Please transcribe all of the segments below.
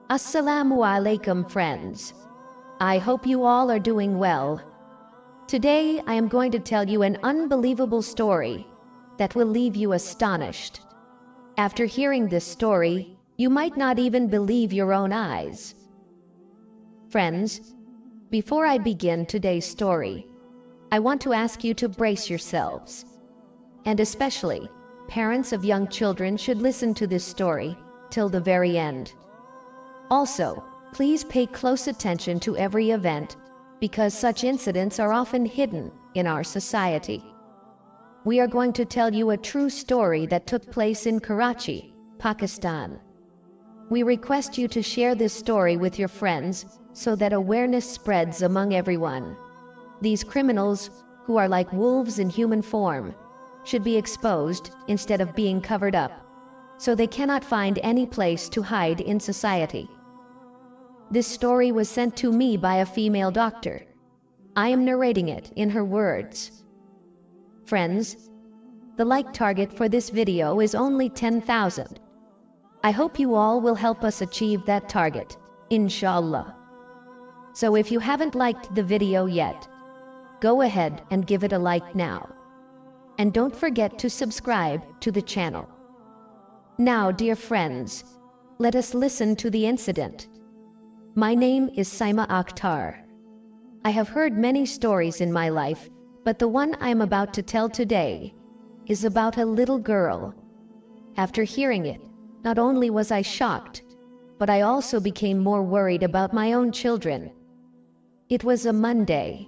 Assalamu alaikum, friends. I hope you all are doing well. Today I am going to tell you an unbelievable story that will leave you astonished. After hearing this story, you might not even believe your own eyes. Friends, before I begin today's story, I want to ask you to brace yourselves. And especially, parents of young children should listen to this story till the very end. Also, please pay close attention to every event because such incidents are often hidden in our society. We are going to tell you a true story that took place in Karachi, Pakistan. We request you to share this story with your friends so that awareness spreads among everyone. These criminals, who are like wolves in human form, should be exposed instead of being covered up, so they cannot find any place to hide in society. This story was sent to me by a female doctor. I am narrating it in her words. Friends, the like target for this video is only 10,000. I hope you all will help us achieve that target, inshallah. So if you haven't liked the video yet, go ahead and give it a like now. And don't forget to subscribe to the channel. Now, dear friends, let us listen to the incident. My name is Saima Akhtar. I have heard many stories in my life, but the one I am about to tell today is about a little girl. After hearing it, not only was I shocked, but I also became more worried about my own children. It was a Monday.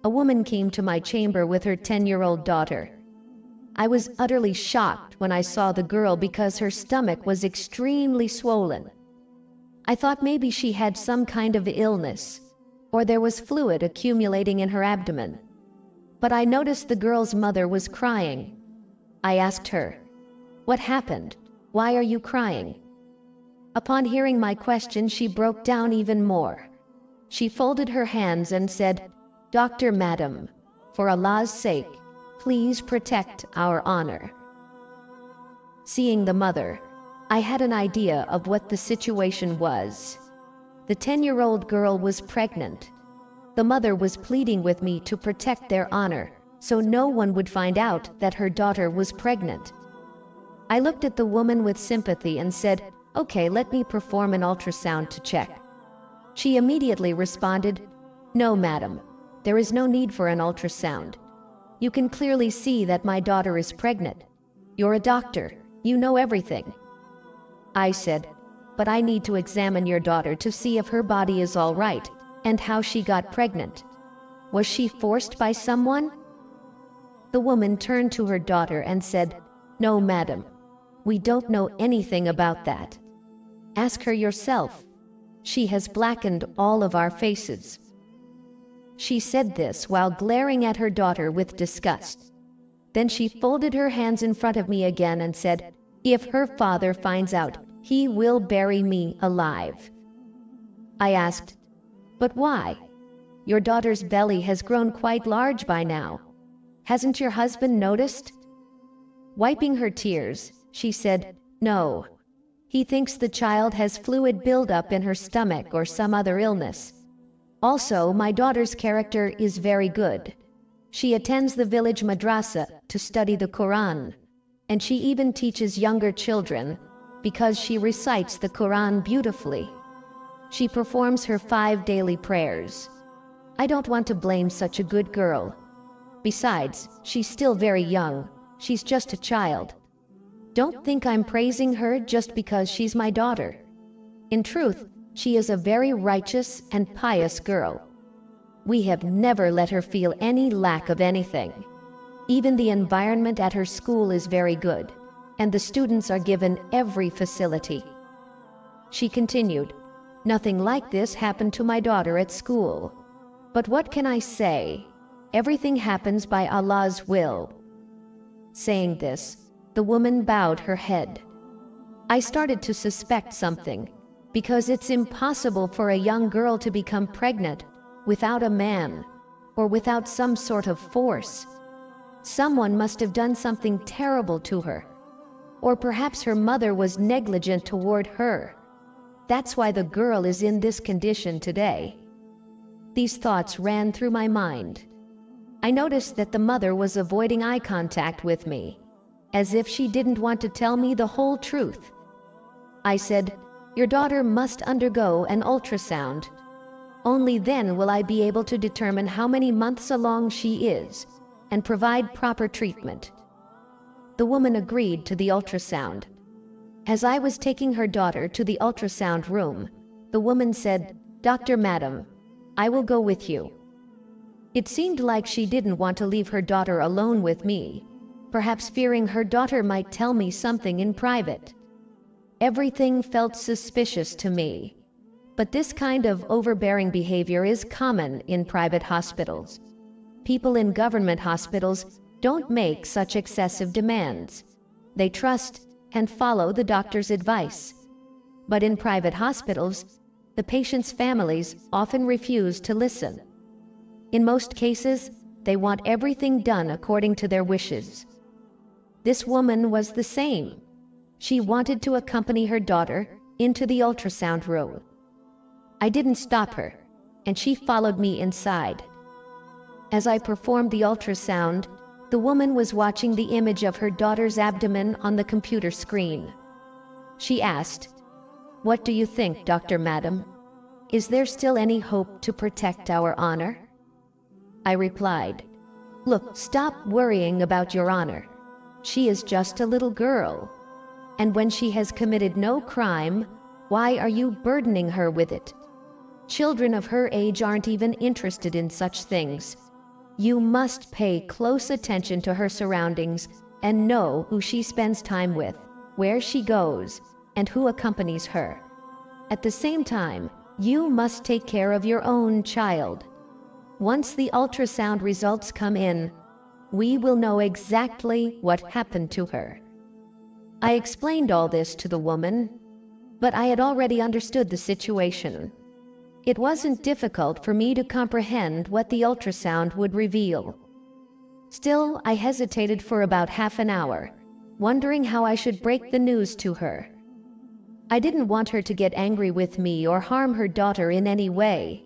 A woman came to my chamber with her 10-year-old daughter. I was utterly shocked when I saw the girl because her stomach was extremely swollen. I thought maybe she had some kind of illness, or there was fluid accumulating in her abdomen. But I noticed the girl's mother was crying. I asked her, "What happened? Why are you crying?" Upon hearing my question, she broke down even more. She folded her hands and said, "Doctor, madam, for Allah's sake, please protect our honor." Seeing the mother, I had an idea of what the situation was. The 10-year-old girl was pregnant. The mother was pleading with me to protect their honor, so no one would find out that her daughter was pregnant. I looked at the woman with sympathy and said, "Okay, let me perform an ultrasound to check." She immediately responded, "No, madam. There is no need for an ultrasound. You can clearly see that my daughter is pregnant. You're a doctor. You know everything." I said, "But I need to examine your daughter to see if her body is all right and how she got pregnant. Was she forced by someone?" The woman turned to her daughter and said, "No, madam. We don't know anything about that. Ask her yourself. She has blackened all of our faces." She said this while glaring at her daughter with disgust. Then she folded her hands in front of me again and said, "If her father finds out, he will bury me alive." I asked, "But why? Your daughter's belly has grown quite large by now. Hasn't your husband noticed?" Wiping her tears, she said, "No. He thinks the child has fluid buildup in her stomach or some other illness. Also, my daughter's character is very good. She attends the village madrasa to study the Quran, and she even teaches younger children because she recites the Quran beautifully. She performs her 5 daily prayers. I don't want to blame such a good girl. Besides, she's still very young. She's just a child. Don't think I'm praising her just because she's my daughter. In truth, she is a very righteous and pious girl. We have never let her feel any lack of anything. Even the environment at her school is very good, and the students are given every facility." She continued, "Nothing like this happened to my daughter at school. But what can I say? Everything happens by Allah's will." Saying this, the woman bowed her head. I started to suspect something, because it's impossible for a young girl to become pregnant without a man or without some sort of force. Someone must have done something terrible to her, or perhaps her mother was negligent toward her. That's why the girl is in this condition today. These thoughts ran through my mind. I noticed that the mother was avoiding eye contact with me, as if she didn't want to tell me the whole truth. I said, "Your daughter must undergo an ultrasound. Only then will I be able to determine how many months along she is and provide proper treatment." The woman agreed to the ultrasound. As I was taking her daughter to the ultrasound room, the woman said, "Dr. Madam, I will go with you." It seemed like she didn't want to leave her daughter alone with me, perhaps fearing her daughter might tell me something in private. Everything felt suspicious to me, but this kind of overbearing behavior is common in private hospitals. People in government hospitals don't make such excessive demands. They trust and follow the doctor's advice. But in private hospitals, the patients' families often refuse to listen. In most cases, they want everything done according to their wishes. This woman was the same. She wanted to accompany her daughter into the ultrasound room. I didn't stop her, and she followed me inside. As I performed the ultrasound, the woman was watching the image of her daughter's abdomen on the computer screen. She asked, "What do you think, Dr. Madam? Is there still any hope to protect our honor?" I replied, "Look, stop worrying about your honor. She is just a little girl. And when she has committed no crime, why are you burdening her with it? Children of her age aren't even interested in such things. You must pay close attention to her surroundings and know who she spends time with, where she goes, and who accompanies her. At the same time, you must take care of your own child. Once the ultrasound results come in, we will know exactly what happened to her." I explained all this to the woman, but I had already understood the situation. It wasn't difficult for me to comprehend what the ultrasound would reveal. Still, I hesitated for about half an hour, wondering how I should break the news to her. I didn't want her to get angry with me or harm her daughter in any way.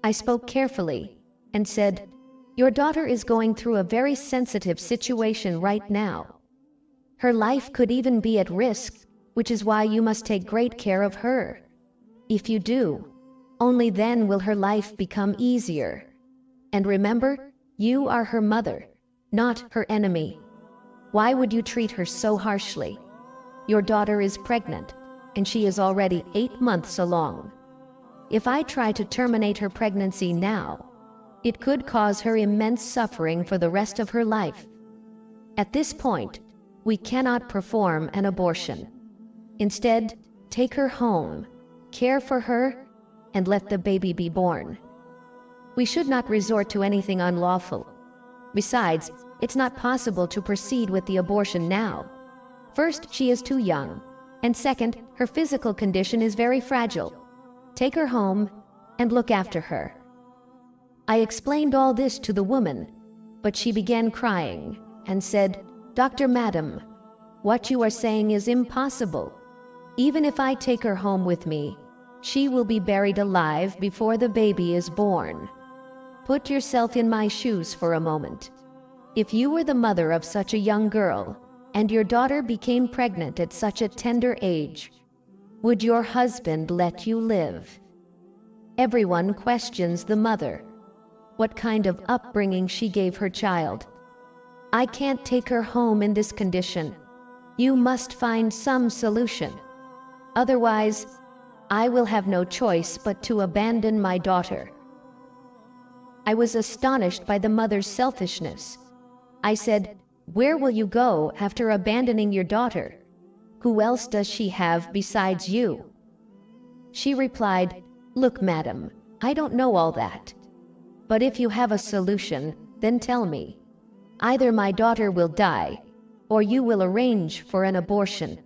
I spoke carefully and said, "Your daughter is going through a very sensitive situation right now. Her life could even be at risk, which is why you must take great care of her. If you do, only then will her life become easier. And remember, you are her mother, not her enemy. Why would you treat her so harshly? Your daughter is pregnant, and she is already 8 months along. If I try to terminate her pregnancy now, it could cause her immense suffering for the rest of her life. At this point, we cannot perform an abortion. Instead, take her home, care for her, and let the baby be born. We should not resort to anything unlawful. Besides, it's not possible to proceed with the abortion now. First, she is too young, and second, her physical condition is very fragile. Take her home and look after her." I explained all this to the woman, but she began crying and said, "Dr. Madam, what you are saying is impossible. Even if I take her home with me, she will be buried alive before the baby is born. Put yourself in my shoes for a moment. If you were the mother of such a young girl, and your daughter became pregnant at such a tender age, would your husband let you live?" Everyone questions the mother, what kind of upbringing she gave her child. "I can't take her home in this condition. You must find some solution. Otherwise, I will have no choice but to abandon my daughter." I was astonished by the mother's selfishness. I said, "Where will you go after abandoning your daughter? Who else does she have besides you?" She replied, "Look, madam, I don't know all that. But if you have a solution, then tell me. Either my daughter will die, or you will arrange for an abortion."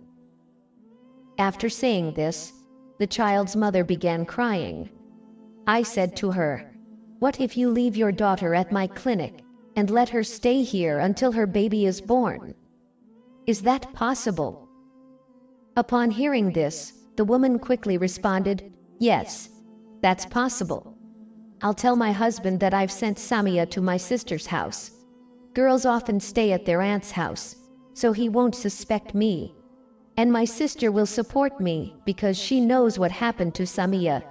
After saying this, the child's mother began crying. I said to her, "What if you leave your daughter at my clinic and let her stay here until her baby is born? Is that possible?" Upon hearing this, The woman quickly responded, "Yes, that's possible. I'll tell my husband that I've sent Samia to my sister's house. Girls often stay at their aunt's house, so he won't suspect me. And my sister will support me because she knows what happened to Samia.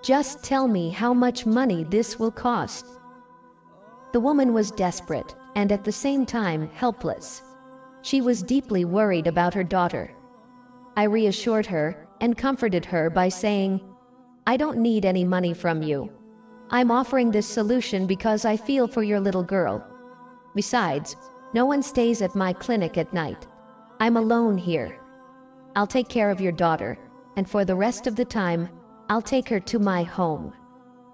Just tell me how much money this will cost." The woman was desperate and at the same time helpless. She was deeply worried about her daughter. I reassured her and comforted her by saying, "I don't need any money from you. I'm offering this solution because I feel for your little girl. Besides, no one stays at my clinic at night. I'm alone here. I'll take care of your daughter, and for the rest of the time, I'll take her to my home.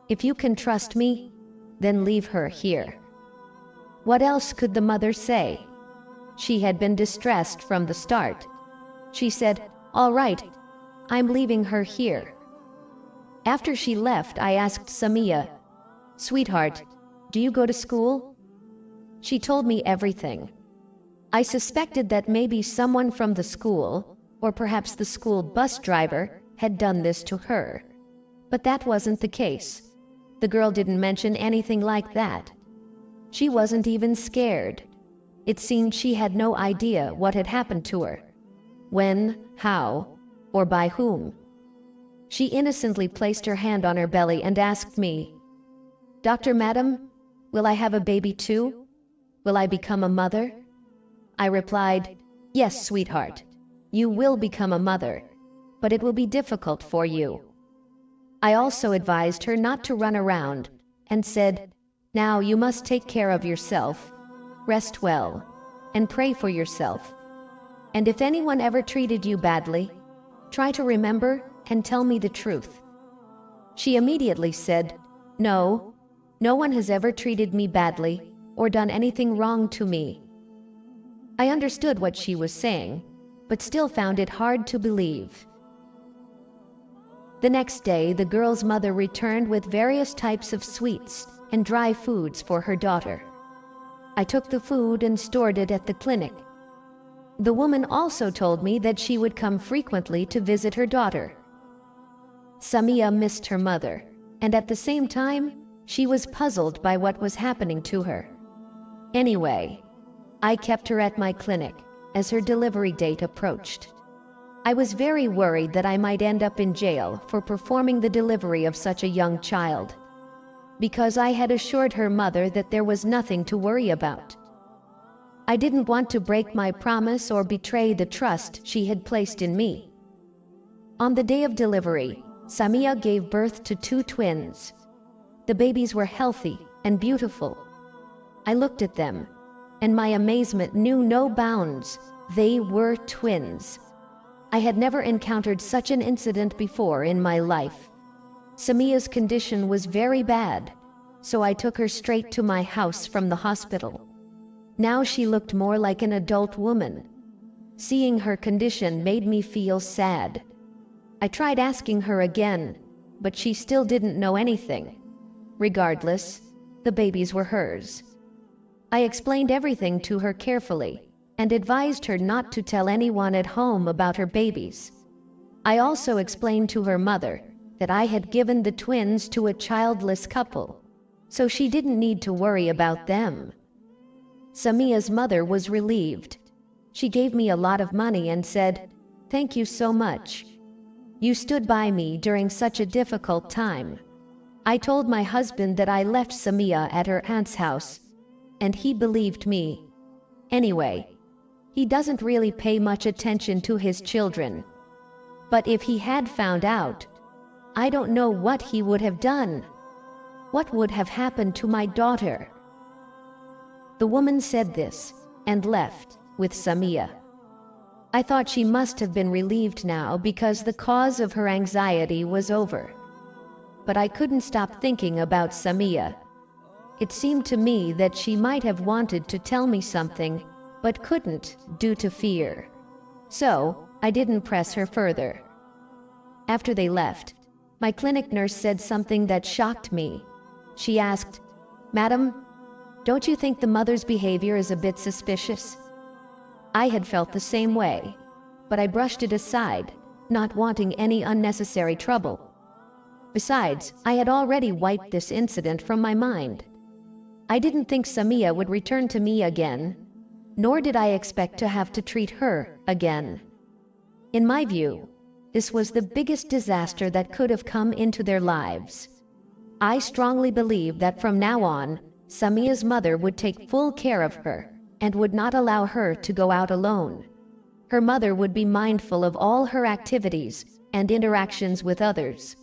If you can trust me, then leave her here." What else could the mother say? She had been distressed from the start. She said, "All right, I'm leaving her here." After she left, I asked Samia, "Sweetheart, do you go to school?" She told me everything. I suspected that maybe someone from the school, or perhaps the school bus driver, had done this to her. But that wasn't the case. The girl didn't mention anything like that. She wasn't even scared. It seemed she had no idea what had happened to her, when, how, or by whom. She innocently placed her hand on her belly and asked me, "Dr. Madam, will I have a baby too? Will I become a mother?" I replied, "Yes, sweetheart, you will become a mother, but it will be difficult for you." I also advised her not to run around and said, "Now you must take care of yourself, rest well, and pray for yourself. And if anyone ever treated you badly, try to remember and tell me the truth." She immediately said, "No, no one has ever treated me badly or done anything wrong to me." I understood what she was saying, but still found it hard to believe. The next day, the girl's mother returned with various types of sweets and dry foods for her daughter. I took the food and stored it at the clinic. The woman also told me that she would come frequently to visit her daughter. Samia missed her mother, and at the same time, she was puzzled by what was happening to her. Anyway, I kept her at my clinic as her delivery date approached. I was very worried that I might end up in jail for performing the delivery of such a young child, because I had assured her mother that there was nothing to worry about. I didn't want to break my promise or betray the trust she had placed in me. On the day of delivery, Samia gave birth to 2 twins. The babies were healthy and beautiful. I looked at them, and my amazement knew no bounds. They were twins. I had never encountered such an incident before in my life. Samia's condition was very bad, so I took her straight to my house from the hospital. Now she looked more like an adult woman. Seeing her condition made me feel sad. I tried asking her again, but she still didn't know anything. Regardless, the babies were hers. I explained everything to her carefully and advised her not to tell anyone at home about her babies. I also explained to her mother that I had given the twins to a childless couple, so she didn't need to worry about them. Samia's mother was relieved. She gave me a lot of money and said, "Thank you so much. You stood by me during such a difficult time." I told my husband that I left Samia at her aunt's house, and he believed me. Anyway, he doesn't really pay much attention to his children. But if he had found out, I don't know what he would have done. What would have happened to my daughter? The woman said this and left with Samia. I thought she must have been relieved now because the cause of her anxiety was over. But I couldn't stop thinking about Samia. It seemed to me that she might have wanted to tell me something, but couldn't due to fear. So I didn't press her further. After they left, my clinic nurse said something that shocked me. She asked, "Madam, don't you think the mother's behavior is a bit suspicious?" I had felt the same way, but I brushed it aside not wanting any unnecessary trouble. Besides, I had already wiped this incident from my mind. I didn't think Samia would return to me again, nor did I expect to have to treat her again. In my view, this was the biggest disaster that could have come into their lives. I strongly believe that from now on, Samia's mother would take full care of her and would not allow her to go out alone. Her mother would be mindful of all her activities and interactions with others.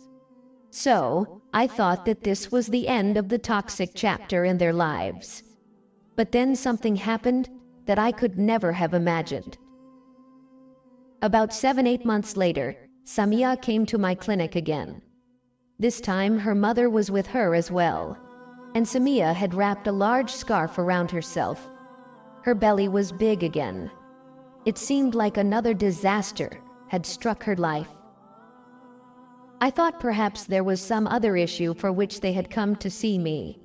So, I thought that this was the end of the toxic chapter in their lives. But then something happened that I could never have imagined. About 7-8 months later, Samia came to my clinic again. This time her mother was with her as well, and Samia had wrapped a large scarf around herself. Her belly was big again. It seemed like another disaster had struck her life. I thought perhaps there was some other issue for which they had come to see me.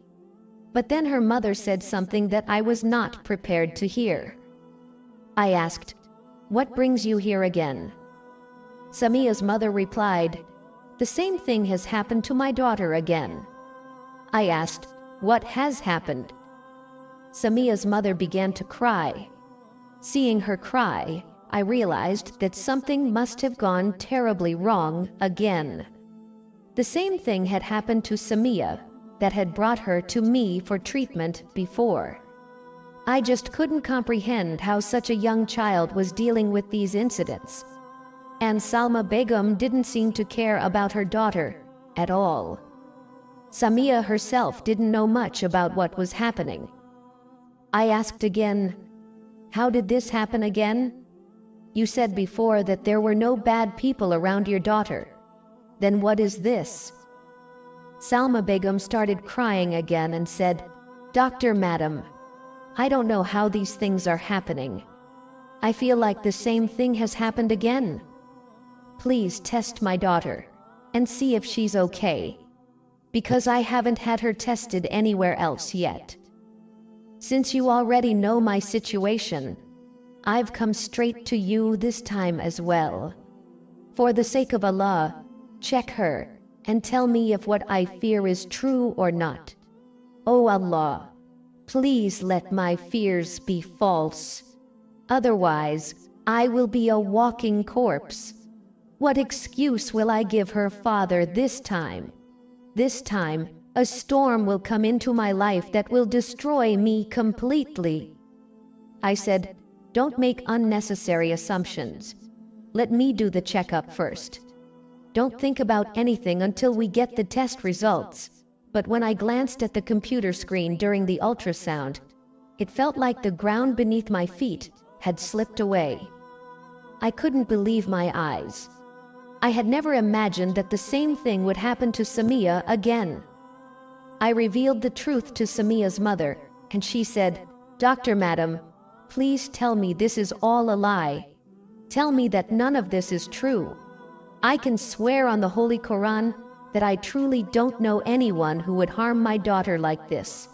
But then her mother said something that I was not prepared to hear. I asked, "What brings you here again?" Samia's mother replied, "The same thing has happened to my daughter again." I asked, "What has happened?" Samia's mother began to cry. Seeing her cry, I realized that something must have gone terribly wrong again. The same thing had happened to Samia that had brought her to me for treatment before. I just couldn't comprehend how such a young child was dealing with these incidents. And Salma Begum didn't seem to care about her daughter at all. Samia herself didn't know much about what was happening. I asked again, "How did this happen again? You said before that there were no bad people around your daughter. Then what is this?" Salma Begum started crying again and said, "Doctor, madam, I don't know how these things are happening. I feel like the same thing has happened again. Please test my daughter and see if she's okay, because I haven't had her tested anywhere else yet. Since you already know my situation, I've come straight to you this time as well. For the sake of Allah, check her and tell me if what I fear is true or not. Oh Allah, please let my fears be false. Otherwise, I will be a walking corpse. What excuse will I give her father this time? This time, a storm will come into my life that will destroy me completely." I said, "Don't make unnecessary assumptions. Let me do the checkup first. Don't think about anything until we get the test results." But when I glanced at the computer screen during the ultrasound, it felt like the ground beneath my feet had slipped away. I couldn't believe my eyes. I had never imagined that the same thing would happen to Samia again. I revealed the truth to Samia's mother, and she said, "Doctor, madam, please tell me this is all a lie. Tell me that none of this is true. I can swear on the Holy Quran that I truly don't know anyone who would harm my daughter like this.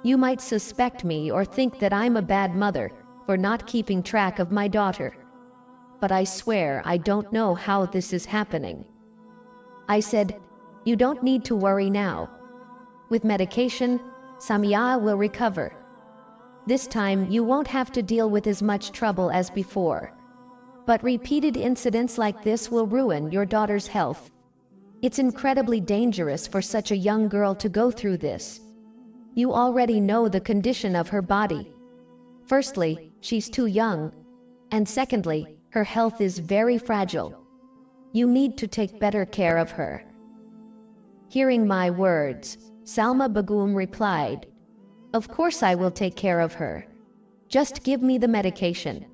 You might suspect me or think that I'm a bad mother for not keeping track of my daughter. But I swear I don't know how this is happening." I said, "You don't need to worry now. With medication, Samia will recover. This time you won't have to deal with as much trouble as before. But repeated incidents like this will ruin your daughter's health. It's incredibly dangerous for such a young girl to go through this. You already know the condition of her body. Firstly, she's too young, and secondly, her health is very fragile. You need to take better care of her." Hearing my words, Salma Begum replied, "Of course I will take care of her. Just give me the medication.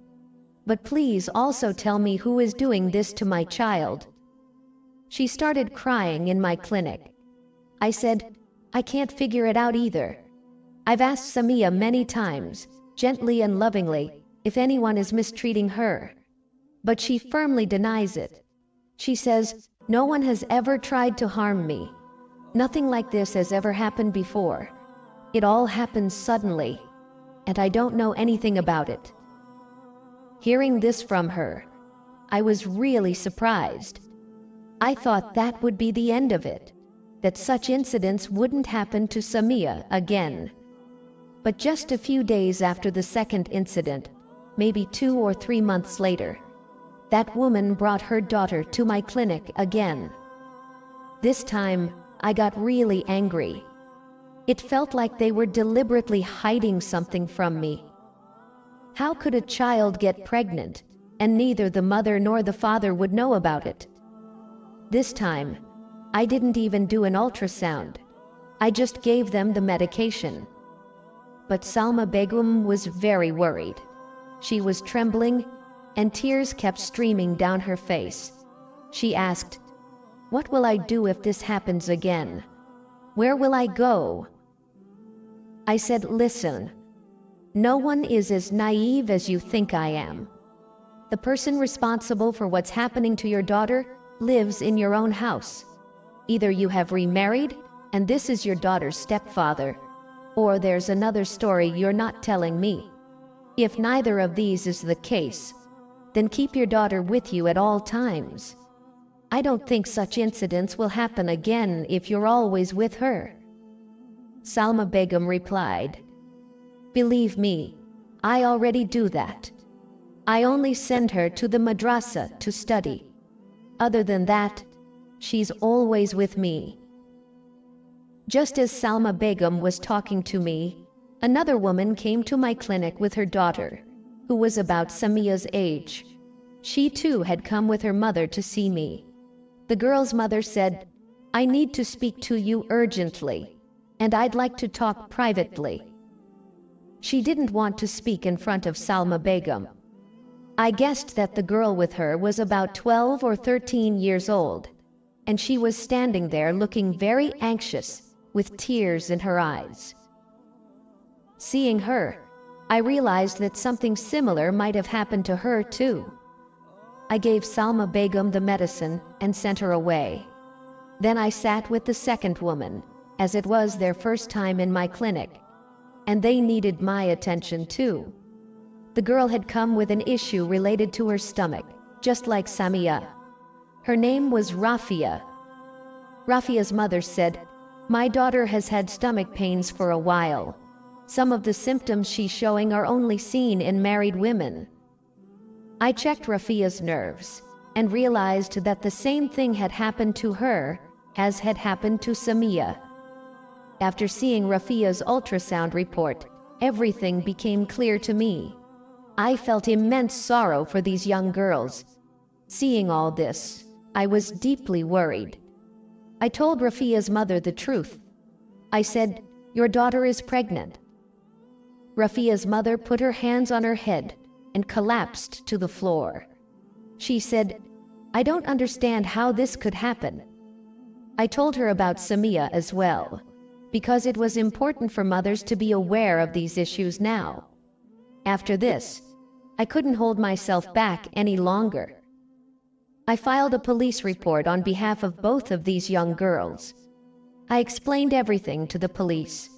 But please also tell me who is doing this to my child." She started crying in my clinic. I said, "I can't figure it out either. I've asked Samia many times, gently and lovingly, if anyone is mistreating her. But she firmly denies it. She says, 'No one has ever tried to harm me. Nothing like this has ever happened before. It all happens suddenly, and I don't know anything about it.'" Hearing this from her, I was really surprised. I thought that would be the end of it, that such incidents wouldn't happen to Samia again. But just a few days after the second incident, maybe 2 or 3 months later, that woman brought her daughter to my clinic again. This time, I got really angry. It felt like they were deliberately hiding something from me. How could a child get pregnant, and neither the mother nor the father would know about it? This time, I didn't even do an ultrasound. I just gave them the medication. But Salma Begum was very worried. She was trembling, and tears kept streaming down her face. She asked, "What will I do if this happens again? Where will I go?" I said, "Listen, no one is as naive as you think I am. The person responsible for what's happening to your daughter lives in your own house. Either you have remarried, and this is your daughter's stepfather, or there's another story you're not telling me. If neither of these is the case, then keep your daughter with you at all times. I don't think such incidents will happen again if you're always with her." Salma Begum replied, "Believe me, I already do that. I only send her to the madrasa to study. Other than that, she's always with me." Just as Salma Begum was talking to me, another woman came to my clinic with her daughter, who was about Samia's age. She too had come with her mother to see me. The girl's mother said, "I need to speak to you urgently, and I'd like to talk privately." She didn't want to speak in front of Salma Begum. I guessed that the girl with her was about 12 or 13 years old, and she was standing there looking very anxious, with tears in her eyes. Seeing her, I realized that something similar might have happened to her too. I gave Salma Begum the medicine and sent her away. Then I sat with the second woman, as it was their first time in my clinic, and they needed my attention too. The girl had come with an issue related to her stomach, just like Samia. Her name was Rafia. Rafia's mother said, "My daughter has had stomach pains for a while. Some of the symptoms she's showing are only seen in married women." I checked Rafia's nerves and realized that the same thing had happened to her as had happened to Samia. After seeing Rafia's ultrasound report, everything became clear to me. I felt immense sorrow for these young girls. Seeing all this, I was deeply worried. I told Rafia's mother the truth. I said, "Your daughter is pregnant." Rafia's mother put her hands on her head and collapsed to the floor. She said, "I don't understand how this could happen." I told her about Samia as well, because it was important for mothers to be aware of these issues now. After this, I couldn't hold myself back any longer. I filed a police report on behalf of both of these young girls. I explained everything to the police.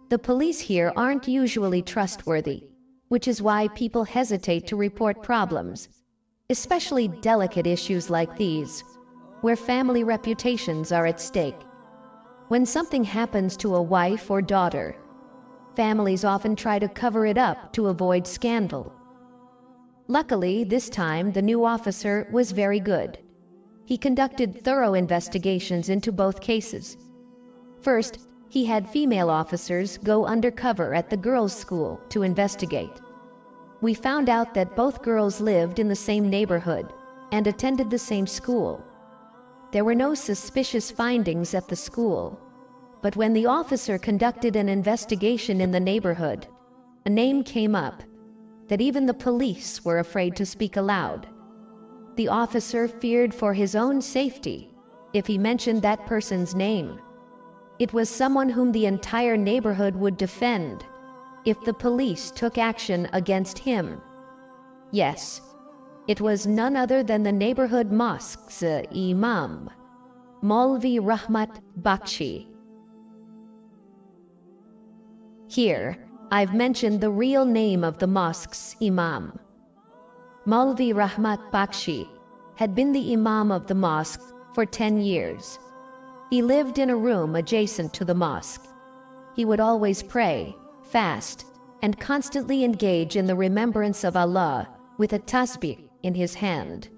The police here aren't usually trustworthy, which is why people hesitate to report problems, especially delicate issues like these, where family reputations are at stake. When something happens to a wife or daughter, families often try to cover it up to avoid scandal. Luckily, this time the new officer was very good. He conducted thorough investigations into both cases. First, he had female officers go undercover at the girls' school to investigate. We found out that both girls lived in the same neighborhood and attended the same school. There were no suspicious findings at the school, but when the officer conducted an investigation in the neighborhood, a name came up that even the police were afraid to speak aloud. The officer feared for his own safety if he mentioned that person's name. It was someone whom the entire neighborhood would defend if the police took action against him. Yes, it was none other than the neighborhood mosque's imam, Maulvi Rahmat Bakshi. Here, I've mentioned the real name of the mosque's imam. Maulvi Rahmat Bakshi, had been the imam of the mosque for 10 years. He lived in a room adjacent to the mosque. He would always pray, fast, and constantly engage in the remembrance of Allah with a tasbih in his hand.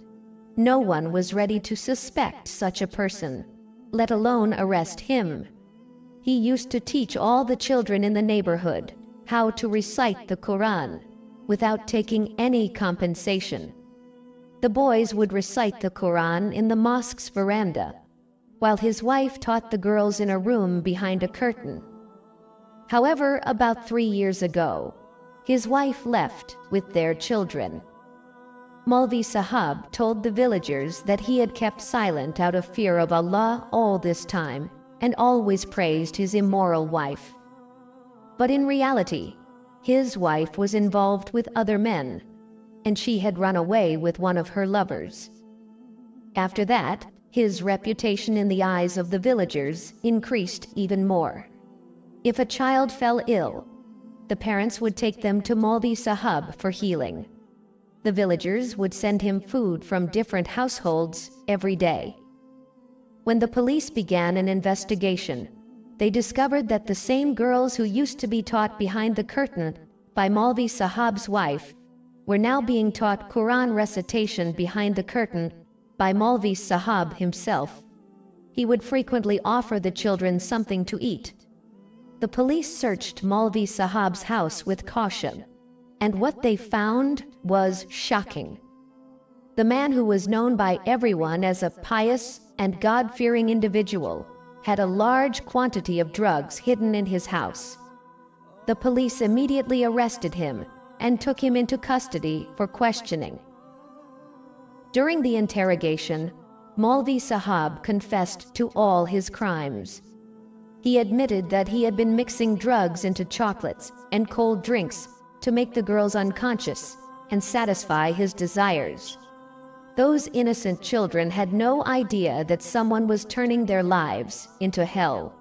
No one was ready to suspect such a person, let alone arrest him. He used to teach all the children in the neighborhood how to recite the Quran without taking any compensation. The boys would recite the Quran in the mosque's veranda, while his wife taught the girls in a room behind a curtain. However, about 3 years ago, his wife left with their children. Maulvi Sahab told the villagers that he had kept silent out of fear of Allah all this time and always praised his immoral wife. But in reality, his wife was involved with other men, and she had run away with one of her lovers. After that, his reputation in the eyes of the villagers increased even more. If a child fell ill, the parents would take them to Maulvi Sahab for healing. The villagers would send him food from different households every day. When the police began an investigation, they discovered that the same girls who used to be taught behind the curtain by Maulvi Sahab's wife were now being taught Quran recitation behind the curtain by Maulvi Sahab himself. He would frequently offer the children something to eat. The police searched Maulvi Sahab's house with caution, and what they found was shocking. The man, who was known by everyone as a pious and God-fearing individual, had a large quantity of drugs hidden in his house. The police immediately arrested him and took him into custody for questioning. During the interrogation, Maulvi Sahab confessed to all his crimes. He admitted that he had been mixing drugs into chocolates and cold drinks to make the girls unconscious and satisfy his desires. Those innocent children had no idea that someone was turning their lives into hell.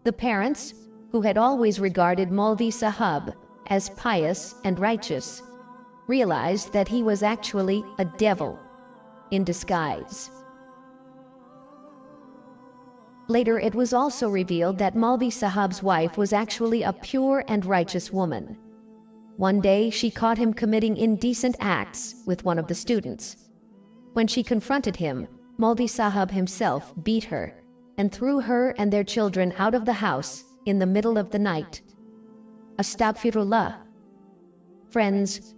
The parents, who had always regarded Maulvi Sahab as pious and righteous, realized that he was actually a devil in disguise. Later, it was also revealed that Maulvi Sahab's wife was actually a pure and righteous woman. One day, she caught him committing indecent acts with one of the students. When she confronted him, Maulvi Sahab himself beat her and threw her and their children out of the house in the middle of the night. Astaghfirullah. Friends,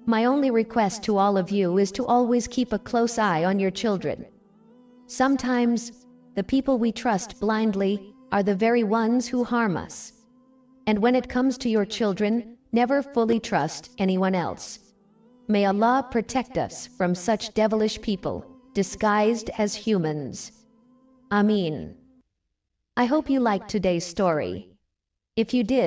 my only request to all of you is to always keep a close eye on your children. Sometimes, the people we trust blindly are the very ones who harm us. And when it comes to your children, never fully trust anyone else. May Allah protect us from such devilish people, disguised as humans. Ameen. I hope you liked today's story. If you did,